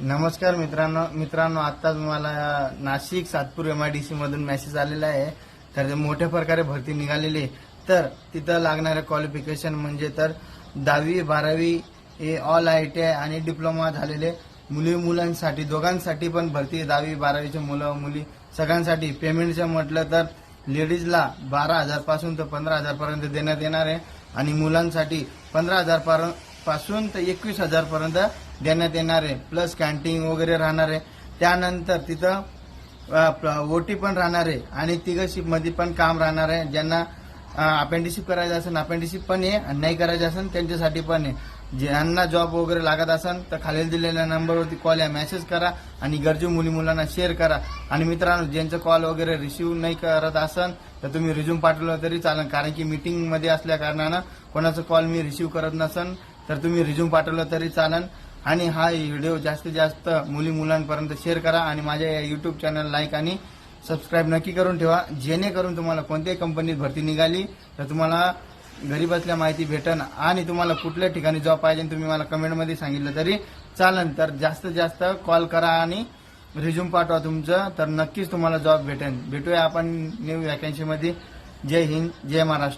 नमस्कार मित्रांनो आत्ताच मला नाशिक सातपूर MIDC मधून मेसेज आलेला आहे. तर मोठ्या प्रकारे भरती निघालेली आहे. तर तिथं लागणारे क्वालिफिकेशन म्हणजे तर 10वी 12वी हे ऑल ITI आणि डिप्लोमा झालेले मुलांसाठी दोघांसाठी पण भरती 10वी 12वीचे मुलं मुली सगळ्यांसाठी. पेमेंटचं म्हटलं तर लेडीजला 12,000 पासून तर 15,000 पर्यंत देण्यात येणार आहे आणि मुलांसाठी 15,000 पासून तर 21,000 पर्यंत देण्यात येणार आहे. प्लस कॅन्टीन वगैरे राहणार आहे. त्यानंतर तिथं ओटी पण राहणार आहे आणि तिघं शिप मध्ये पण काम राहणार आहे. ज्यांना अपेंडिशिप करायचं असेल अपेंडिशिप पण आहे आणि नाही करायचं असेल त्यांच्यासाठी पण आहे. ज्यांना जॉब वगैरे लागत असेल तर खालील दिलेल्या नंबरवरती कॉल या मेसेज करा आणि गरजू मुलांना शेअर करा. आणि मित्रांनो, ज्यांचं कॉल वगैरे रिसीव्ह नाही करत असेल तर तुम्ही रिझ्यूम पाठवलं तरी चालेल, कारण की मीटिंग मध्ये असल्या कारणानं कोणाचं कॉल मी रिसीव्ह करत नसेल तर तुम्ही रिझ्यूम पाठवलं तरी चालेल. आणि हा व्हिडिओ जास्तीत जास्त मुलांपर्यंत शेअर करा आणि माझ्या या युट्यूब चॅनल लाईक आणि सबस्क्राईब नक्की करून ठेवा, जेणेकरून तुम्हाला कोणत्याही कंपनीत भरती निघाली तर तुम्हाला घरी बसल्या माहिती भेटन आणि तुम्हाला कुठल्या ठिकाणी जॉब पाहिजे तुम्ही मला कमेंटमध्ये सांगितलं तरी चालेल. तर जास्तीत जास्त कॉल करा आणि रिझ्यूम पाठवा तुमचं, तर नक्कीच तुम्हाला जॉब भेटेल. भेटूया आपण न्यू वॅकन्सीमध्ये. जय हिंद, जय महाराष्ट्र.